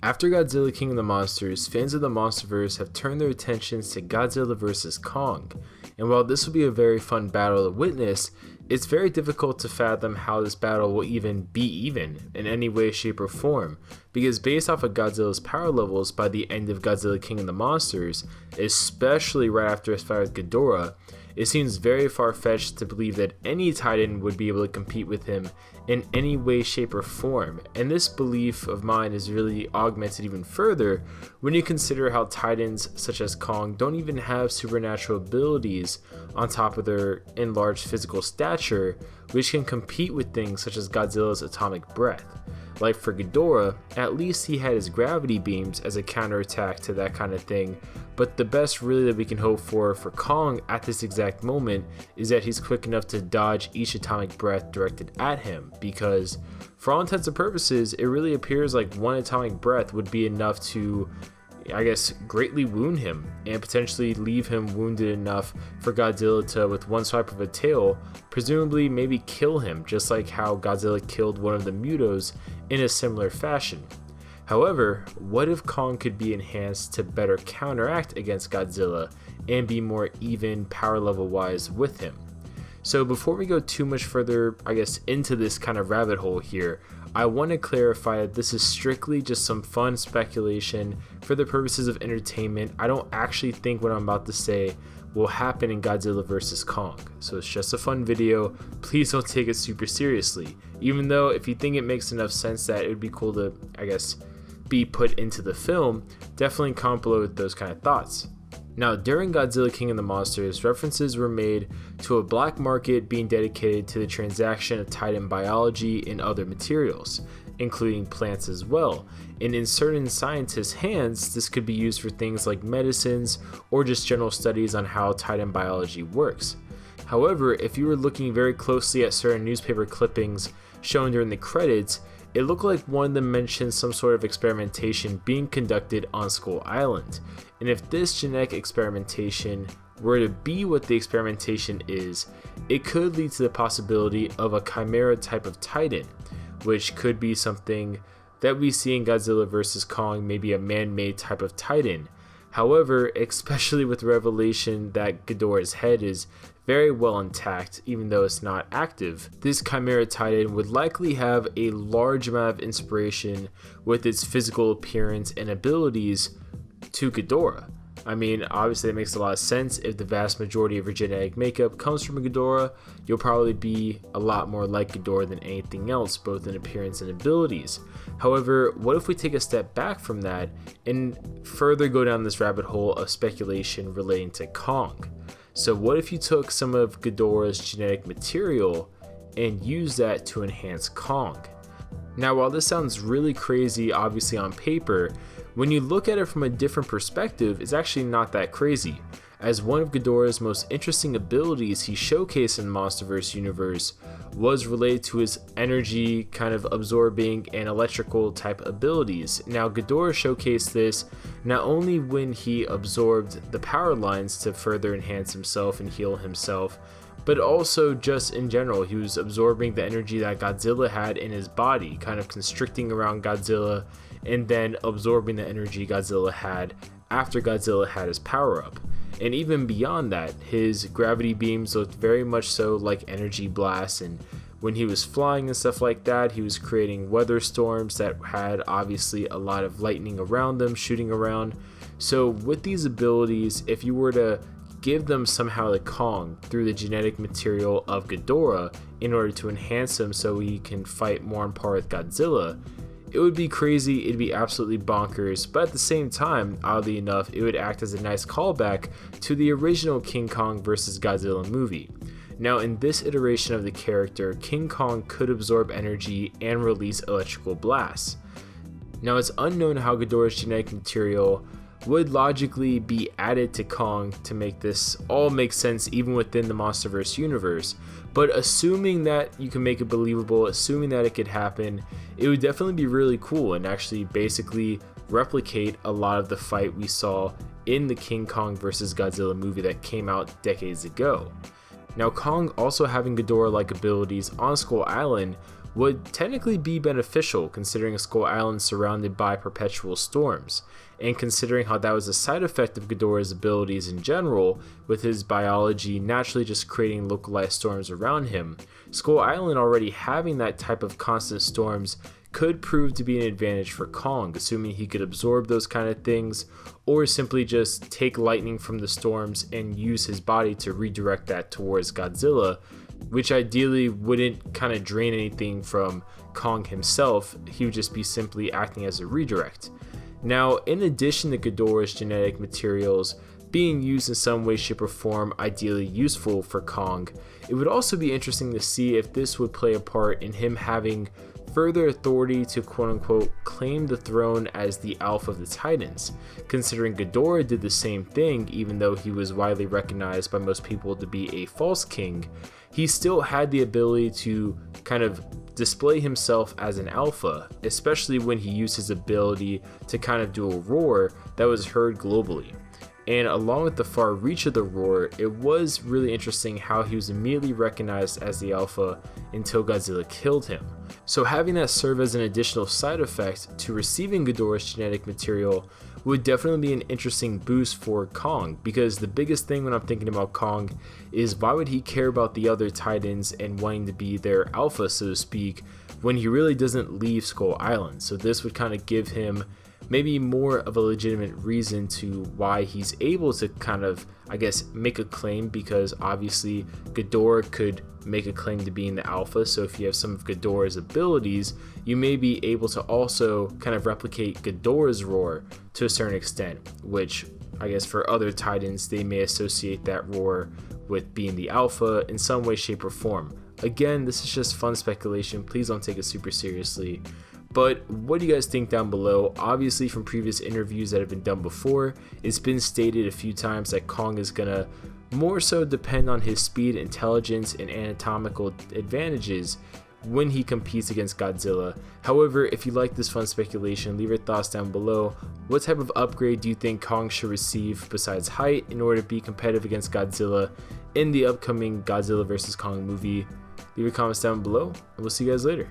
After Godzilla King of the Monsters, fans of the MonsterVerse have turned their attentions to Godzilla vs. Kong, and while this will be a very fun battle to witness, it's very difficult to fathom how this battle will even be even in any way, shape, or form, because based off of Godzilla's power levels by the end of Godzilla King of the Monsters, especially right after his fight with Ghidorah, it seems very far-fetched to believe that any Titan would be able to compete with him in any way, shape, or form, and this belief of mine is really augmented even further when you consider how Titans such as Kong don't even have supernatural abilities on top of their enlarged physical stature, which can compete with things such as Godzilla's atomic breath. Like for Ghidorah, at least he had his gravity beams as a counterattack to that kind of thing, but the best really that we can hope for Kong at this exact moment is that he's quick enough to dodge each atomic breath directed at him, because for all intents and purposes, it really appears like one atomic breath would be enough to, I guess, greatly wound him and potentially leave him wounded enough for Godzilla to, with one swipe of a tail, presumably maybe kill him, just like how Godzilla killed one of the Mutos in a similar fashion. However, what if Kong could be enhanced to better counteract against Godzilla and be more even power level wise with him? So before we go too much further, I guess, into this kind of rabbit hole here, I want to clarify that this is strictly just some fun speculation for the purposes of entertainment. I don't actually think what I'm about to say will happen in Godzilla vs. Kong. So it's just a fun video. Please don't take it super seriously. Even though if you think it makes enough sense that it would be cool to, I guess, be put into the film, definitely comment below with those kind of thoughts. Now, during Godzilla King of the Monsters, references were made to a black market being dedicated to the transaction of Titan biology and other materials, including plants as well, and in certain scientists' hands, this could be used for things like medicines or just general studies on how Titan biology works. However, if you were looking very closely at certain newspaper clippings shown during the credits, it looked like one of them mentioned some sort of experimentation being conducted on Skull Island, and if this genetic experimentation were to be what the experimentation is, it could lead to the possibility of a chimera type of Titan, which could be something that we see in Godzilla vs. Kong, maybe a man-made type of Titan. However, especially with the revelation that Ghidorah's head is very well intact, even though it's not active, this Chimera Titan would likely have a large amount of inspiration with its physical appearance and abilities to Ghidorah. I mean, obviously it makes a lot of sense. If the vast majority of your genetic makeup comes from Ghidorah, you'll probably be a lot more like Ghidorah than anything else, both in appearance and abilities. However, what if we take a step back from that and further go down this rabbit hole of speculation relating to Kong? So what if you took some of Ghidorah's genetic material and used that to enhance Kong? Now, while this sounds really crazy, obviously on paper, when you look at it from a different perspective, it's actually not that crazy, as one of Ghidorah's most interesting abilities he showcased in the MonsterVerse universe was related to his energy kind of absorbing and electrical type abilities. Now, Ghidorah showcased this not only when he absorbed the power lines to further enhance himself and heal himself, but also just in general, he was absorbing the energy that Godzilla had in his body, kind of constricting around Godzilla and then absorbing the energy Godzilla had after Godzilla had his power up. And even beyond that, his gravity beams looked very much so like energy blasts, and when he was flying and stuff like that, he was creating weather storms that had obviously a lot of lightning around them, shooting around. So with these abilities, if you were to give them somehow to Kong through the genetic material of Ghidorah in order to enhance him so he can fight more on par with Godzilla, it would be crazy, it'd be absolutely bonkers, but at the same time, oddly enough, it would act as a nice callback to the original King Kong vs. Godzilla movie. Now, in this iteration of the character, King Kong could absorb energy and release electrical blasts. Now, it's unknown how Ghidorah's genetic material would logically be added to Kong to make this all make sense even within the MonsterVerse universe, but assuming that you can make it believable, assuming that it could happen, it would definitely be really cool and actually basically replicate a lot of the fight we saw in the King Kong vs. Godzilla movie that came out decades ago. Now, Kong also having Ghidorah-like abilities on Skull Island would technically be beneficial, considering Skull Island surrounded by perpetual storms, and considering how that was a side effect of Ghidorah's abilities in general, with his biology naturally just creating localized storms around him. Skull Island already having that type of constant storms could prove to be an advantage for Kong, assuming he could absorb those kind of things, or simply just take lightning from the storms and use his body to redirect that towards Godzilla, which ideally wouldn't kind of drain anything from Kong himself. He would just be simply acting as a redirect. Now, in addition to Ghidorah's genetic materials being used in some way, shape, or form ideally useful for Kong, it would also be interesting to see if this would play a part in him having further authority to quote-unquote claim the throne as the Alpha of the Titans, considering Ghidorah did the same thing. Even though he was widely recognized by most people to be a false king, he still had the ability to kind of display himself as an alpha, especially when he used his ability to kind of do a roar that was heard globally. And along with the far reach of the roar, it was really interesting how he was immediately recognized as the alpha until Godzilla killed him. So having that serve as an additional side effect to receiving Ghidorah's genetic material would definitely be an interesting boost for Kong, because the biggest thing when I'm thinking about Kong is why would he care about the other Titans and wanting to be their alpha, so to speak, when he really doesn't leave Skull Island. So this would kind of give him maybe more of a legitimate reason to why he's able to kind of, I guess, make a claim, because obviously Ghidorah could make a claim to being the alpha. So if you have some of Ghidorah's abilities, you may be able to also kind of replicate Ghidorah's roar to a certain extent, which I guess for other Titans, they may associate that roar with being the alpha in some way, shape, or form. Again, this is just fun speculation. Please don't take it super seriously. But what do you guys think down below? Obviously, from previous interviews that have been done before, it's been stated a few times that Kong is gonna more so depend on his speed, intelligence, and anatomical advantages when he competes against Godzilla. However, if you like this fun speculation, leave your thoughts down below. What type of upgrade do you think Kong should receive besides height in order to be competitive against Godzilla in the upcoming Godzilla vs. Kong movie? Leave your comments down below, and we'll see you guys later.